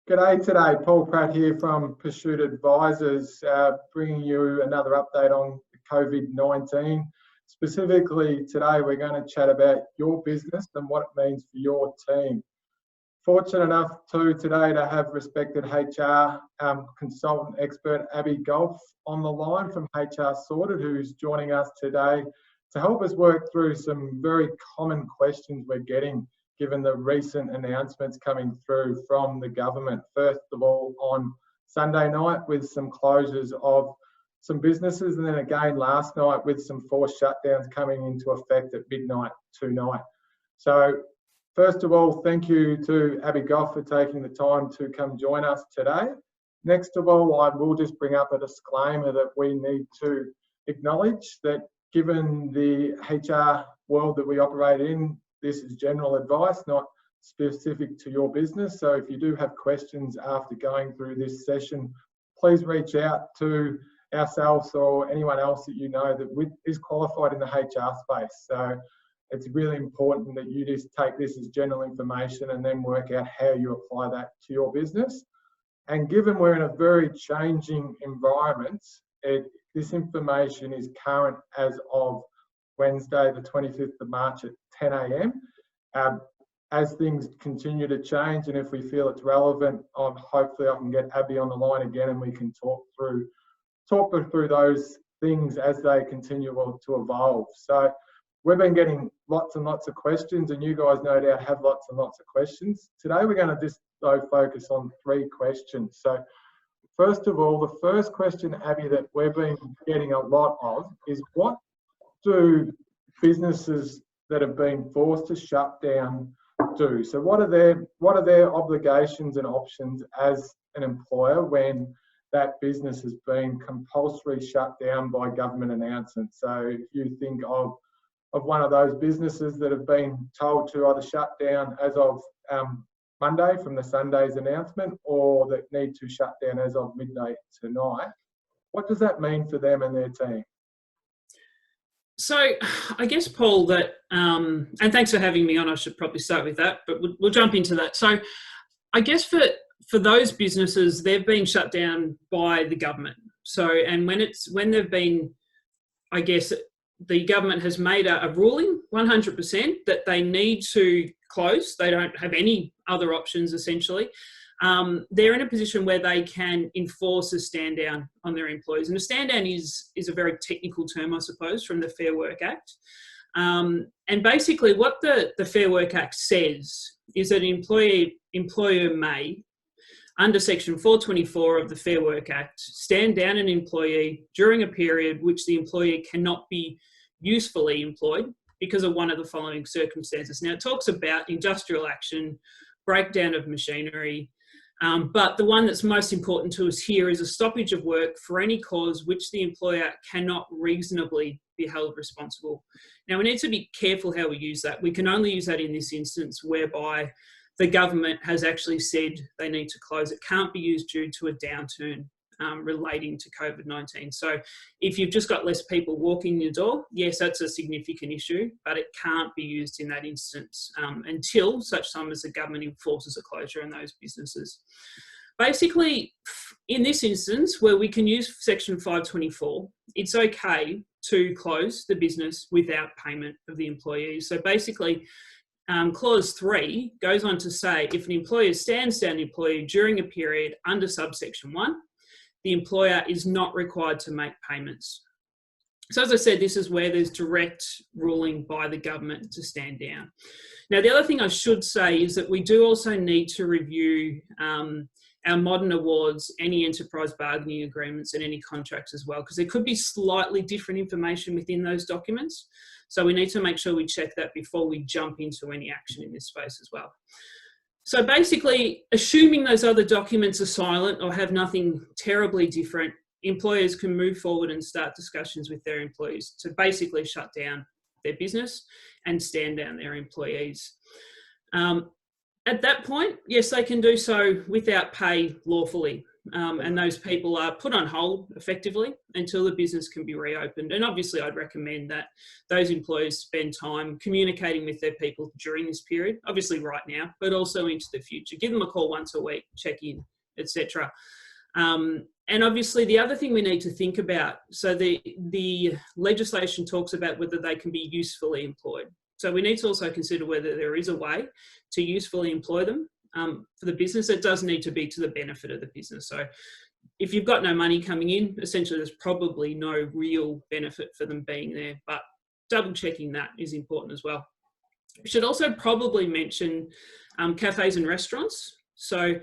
G'day today, Paul Pratt here from Pursuit Advisors, bringing you another update on COVID-19. Specifically today, we're going to chat about your business and what it means for your team. Fortunate enough today to have respected HR consultant expert Abby Golf on the line from HR Sorted, who's joining us today to help us work through some very common questions we're getting given the recent announcements coming through from the government. First of all, on Sunday night with some closures of some businesses, and then again last night with some forced shutdowns coming into effect at midnight tonight. So first of all, thank you to Abby Goff for taking the time to come join us today. Next of all, I will just bring up a disclaimer that we need to acknowledge that given the HR world that we operate in, this is general advice, not specific to your business. So if you do have questions after going through this session, please reach out to ourselves or anyone else that you know that is qualified in the HR space. So it's really important that you just take this as general information and then work out how you apply that to your business. And given we're in a very changing environment, this information is current as of Wednesday, the 25th of March at 10 a.m. As things continue to change, and if we feel it's relevant, hopefully I can get Abby on the line again and we can talk through those things as they continue to evolve. So we've been getting lots and lots of questions, and you guys no doubt have lots and lots of questions. Today we're going to just focus on 3 questions. So first of all, the first question, Abby, that we've been getting a lot of is what do businesses that have been forced to shut down do? So what are their obligations and options as an employer when that business has been compulsory shut down by government announcement? So if you think of one of those businesses that have been told to either shut down as of Monday from the Sunday's announcement, or that need to shut down as of midnight tonight, what does that mean for them and their team? So I guess, Paul, that, and thanks for having me on, I should probably start with that, but we'll jump into that. So I guess for those businesses, they've been shut down by the government. So, and when they've been, I guess, the government has made a ruling 100% that they need to close. They don't have any other options, essentially. They're in a position where they can enforce a stand down on their employees. And a stand down is a very technical term, I suppose, from the Fair Work Act. And basically what the Fair Work Act says is that an employer may, under Section 424 of the Fair Work Act, stand down an employee during a period which the employee cannot be usefully employed because of one of the following circumstances. Now, it talks about industrial action, breakdown of machinery, but the one that's most important to us here is a stoppage of work for any cause which the employer cannot reasonably be held responsible. Now, we need to be careful how we use that. We can only use that in this instance whereby the government has actually said they need to close. It can't be used due to a downturn relating to COVID-19. So if you've just got less people walking your door, yes, that's a significant issue, but it can't be used in that instance until such time as the government enforces a closure on those businesses. Basically, in this instance, where we can use Section 524, it's okay to close the business without payment of the employees. So basically, Clause 3 goes on to say if an employer stands down an employee during a period under subsection 1, the employer is not required to make payments. So as I said, this is where there's direct ruling by the government to stand down. Now, the other thing I should say is that we do also need to review our modern awards, any enterprise bargaining agreements and any contracts as well, because there could be slightly different information within those documents. So we need to make sure we check that before we jump into any action in this space as well. So basically, assuming those other documents are silent or have nothing terribly different, employers can move forward and start discussions with their employees to basically shut down their business and stand down their employees. At that point, yes, they can do so without pay lawfully. And those people are put on hold effectively until the business can be reopened. And obviously, I'd recommend that those employers spend time communicating with their people during this period, obviously right now, but also into the future. Give them a call once a week, check in, etc. And obviously, the other thing we need to think about, so the legislation talks about whether they can be usefully employed. So we need to also consider whether there is a way to usefully employ them. For the business, it does need to be to the benefit of the business. So if you've got no money coming in, essentially there's probably no real benefit for them being there, but double checking that is important as well. We should also probably mention cafes and restaurants. So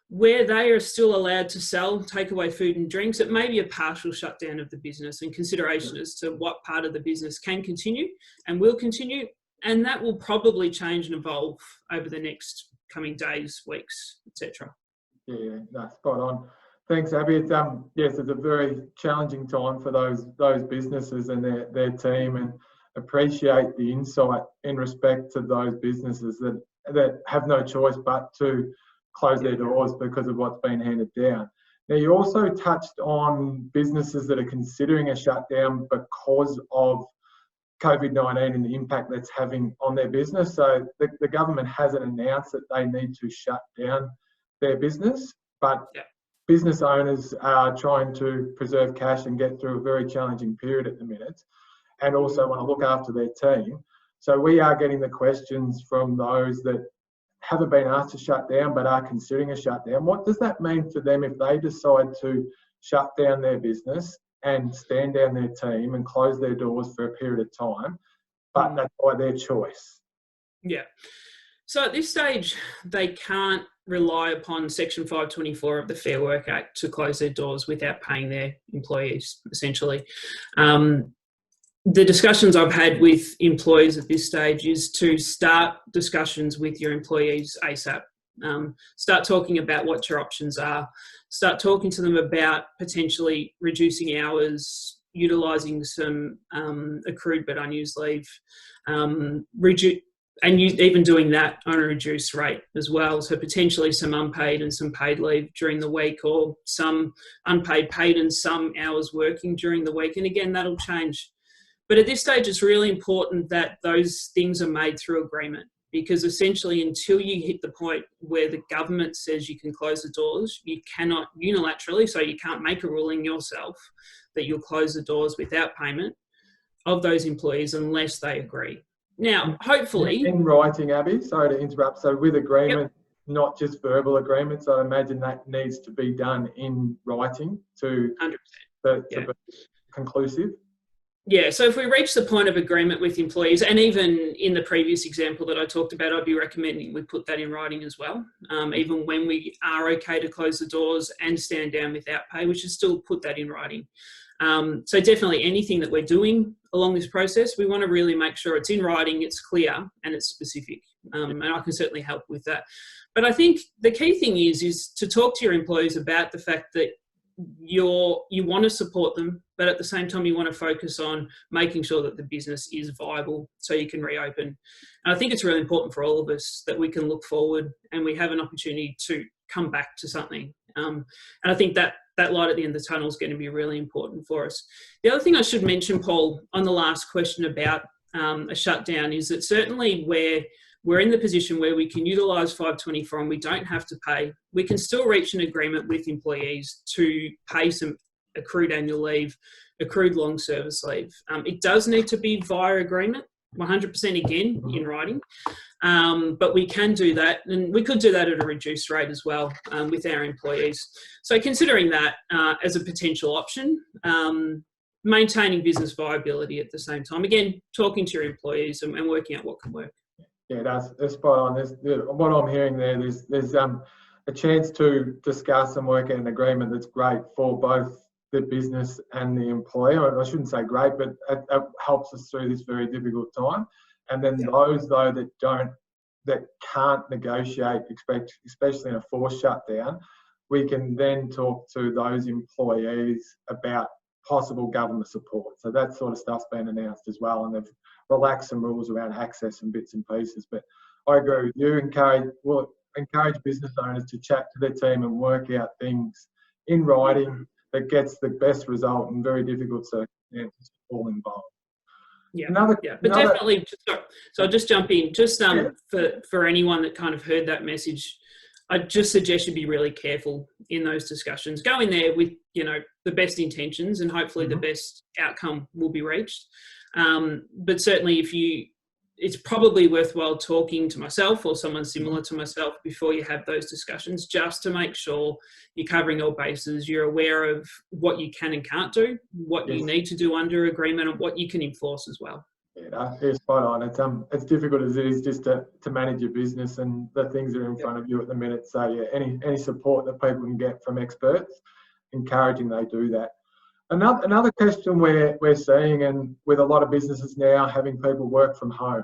where they are still allowed to sell takeaway food and drinks, it may be a partial shutdown of the business and consideration as to what part of the business can continue and will continue. And that will probably change and evolve over the next coming days, weeks, etc. Yeah, that's spot on. Thanks, Abby. It's yes, it's a very challenging time for those businesses and their team, and appreciate the insight in respect to those businesses that have no choice but to close their doors because of what's been handed down. Now, you also touched on businesses that are considering a shutdown because of COVID-19 and the impact that's having on their business. So the government hasn't announced that they need to shut down their business, but business owners are trying to preserve cash and get through a very challenging period at the minute, and also want to look after their team. So we are getting the questions from those that haven't been asked to shut down but are considering a shutdown. What does that mean for them if they decide to shut down their business and stand down their team and close their doors for a period of time, but that's by their choice? Yeah. So at this stage, they can't rely upon Section 524 of the Fair Work Act to close their doors without paying their employees, essentially. The discussions I've had with employees at this stage is to start discussions with your employees ASAP. Start talking about what your options are. Start talking to them about potentially reducing hours, utilising some accrued but unused leave, and even doing that on a reduced rate as well. So potentially some unpaid and some paid leave during the week, or some unpaid paid and some hours working during the week. And again, that'll change. But at this stage, it's really important that those things are made through agreement, because essentially until you hit the point where the government says you can close the doors, you cannot unilaterally, so you can't make a ruling yourself that you'll close the doors without payment of those employees unless they agree. Now, hopefully... In writing, Abby, sorry to interrupt, so with agreement, not just verbal agreements, I imagine that needs to be done in writing to be conclusive. Yeah, so if we reach the point of agreement with employees, and even in the previous example that I talked about, I'd be recommending we put that in writing as well. Even when we are okay to close the doors and stand down without pay, we should still put that in writing. So definitely anything that we're doing along this process, we want to really make sure it's in writing, it's clear, and it's specific. And I can certainly help with that. But I think the key thing is to talk to your employees about the fact that you want to support them, but at the same time you want to focus on making sure that the business is viable so you can reopen. And I think it's really important for all of us that we can look forward and we have an opportunity to come back to something. And I think that light at the end of the tunnel is going to be really important for us. The other thing I should mention, Paul, on the last question about a shutdown, is that certainly where we're in the position where we can utilise 524 and we don't have to pay, we can still reach an agreement with employees to pay some accrued annual leave, accrued long service leave. It does need to be via agreement, 100% again in writing, but we can do that, and we could do that at a reduced rate as well with our employees. So considering that as a potential option, maintaining business viability at the same time, again, talking to your employees and working out what can work. Yeah, that's spot on. What I'm hearing there's a chance to discuss and work out an agreement that's great for both the business and the employer. I shouldn't say great, but it helps us through this very difficult time. And then those though that can't negotiate, especially in a forced shutdown, we can then talk to those employees about possible government support. So that sort of stuff's been announced as well, and they've relaxed some rules around access and bits and pieces. But I agree with you, and Carrie, well, encourage business owners to chat to their team and work out things in writing that gets the best result in very difficult circumstances for all involved. Yeah, but definitely. So I'll just jump in. Just for anyone that kind of heard that message, I just suggest you be really careful in those discussions. Go in there with the best intentions, and hopefully the best outcome will be reached. But certainly, it's probably worthwhile talking to myself or someone similar to myself before you have those discussions, just to make sure you're covering all bases. You're aware of what you can and can't do, what you need to do under agreement, and what you can enforce as well. Yeah, it's spot on. It's difficult as it is just to manage your business and the things that are in front of you at the minute. So yeah, any support that people can get from experts, encouraging they do that. Another question we're seeing, and with a lot of businesses now having people work from home.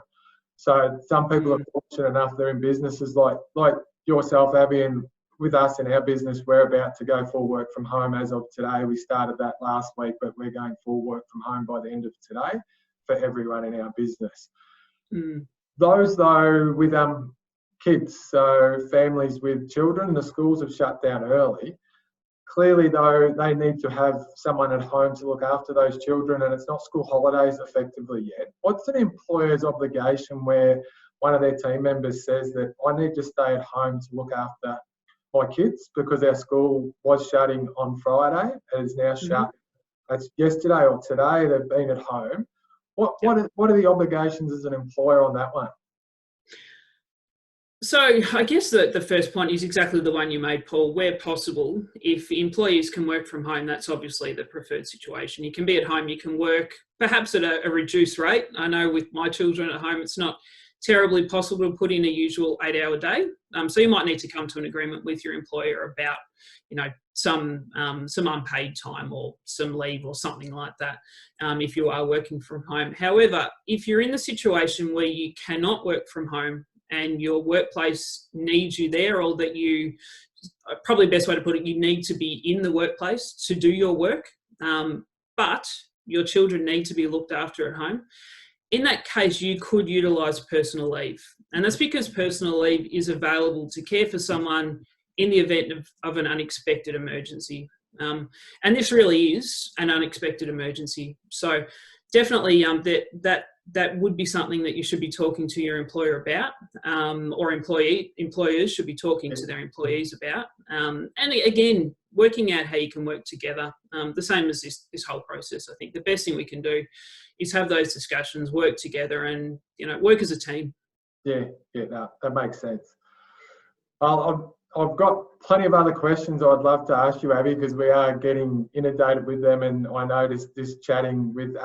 So some people are fortunate enough they're in businesses like yourself, Abby, and with us in our business, we're about to go full work from home as of today. We started that last week, but we're going full work from home by the end of today for everyone in our business. Those though with kids, so families with children, the schools have shut down early. Clearly, though, they need to have someone at home to look after those children, and it's not school holidays effectively yet. What's an employer's obligation where one of their team members says that I need to stay at home to look after my kids because our school was shutting on Friday and is now shut? That's yesterday or today. They've been at home. What are the obligations as an employer on that one? So I guess the first point is exactly the one you made, Paul. Where possible, if employees can work from home, that's obviously the preferred situation. You can be at home, you can work perhaps at a reduced rate. I know with my children at home, it's not terribly possible to put in a usual 8-hour day. So you might need to come to an agreement with your employer about, some unpaid time or some leave or something like that if you are working from home. However, if you're in the situation where you cannot work from home and your workplace needs you there, or that probably best way to put it, you need to be in the workplace to do your work, but your children need to be looked after at home. In that case, you could utilise personal leave. And that's because personal leave is available to care for someone in the event of an unexpected emergency. And this really is an unexpected emergency. So definitely that would be something that you should be talking to your employer about, or employers should be talking to their employees about. And again, working out how you can work together, the same as this whole process. I think the best thing we can do is have those discussions, work together, and work as a team. Yeah, no, that makes sense. I've got plenty of other questions I'd love to ask you, Abby, because we are getting inundated with them, and I noticed this chatting with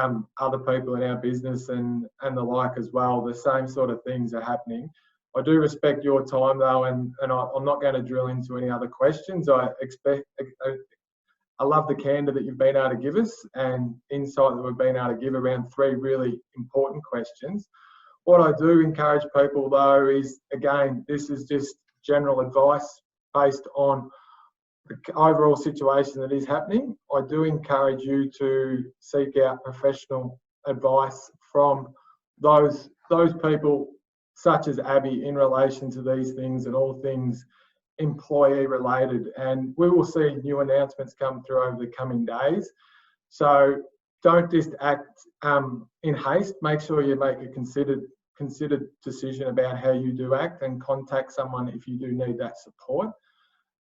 other people in our business and the like as well. The same sort of things are happening. I do respect your time though, and I'm not going to drill into any other questions. I love the candor that you've been able to give us and insight that we've been able to give around 3 really important questions. What I do encourage people though is, again, this is just general advice based on the overall situation that is happening. I do encourage you to seek out professional advice from those people such as Abby in relation to these things and all things employee related. And we will see new announcements come through over the coming days. So don't just act in haste. Make sure you make a considered decision about how you do act, and contact someone if you do need that support.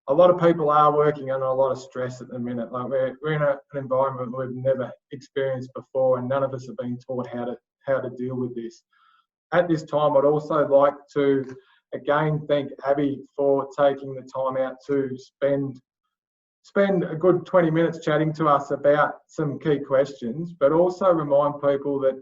A lot of people are working under a lot of stress at the minute. Like we're in an environment we've never experienced before, and none of us have been taught how to deal with this. At this time, I'd also like to again thank Abby for taking the time out to spend a good 20 minutes chatting to us about some key questions, but also remind people that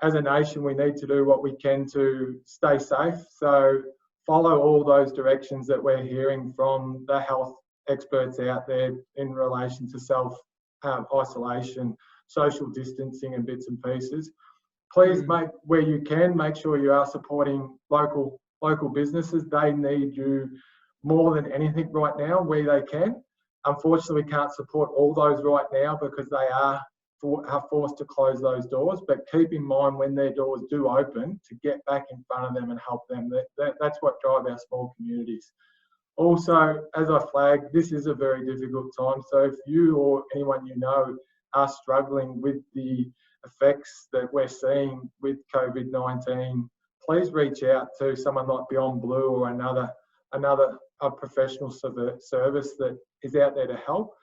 as a nation, we need to do what we can to stay safe. So follow all those directions that we're hearing from the health experts out there in relation to self-isolation, social distancing and bits and pieces. Please where you can, make sure you are supporting local businesses. They need you more than anything right now where they can. Unfortunately, we can't support all those right now because they are are forced to close those doors, but keep in mind when their doors do open to get back in front of them and help them. That's what drives our small communities. Also, as I flagged, this is a very difficult time. So if you or anyone you know are struggling with the effects that we're seeing with COVID-19, please reach out to someone like Beyond Blue or another professional service that is out there to help.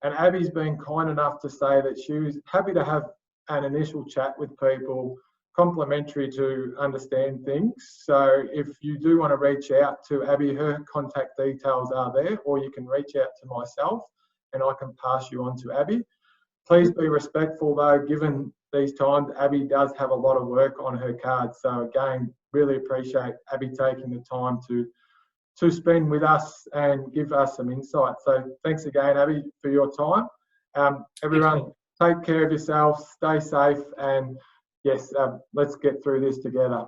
And Abby's been kind enough to say that she was happy to have an initial chat with people, complimentary to understand things. So if you do want to reach out to Abby, her contact details are there, or you can reach out to myself and I can pass you on to Abby. Please be respectful though, given these times, Abby does have a lot of work on her card. So again, really appreciate Abby taking the time to spend with us and give us some insight. So thanks again, Abby, for your time. Everyone, take care of yourselves, stay safe, and yes, let's get through this together.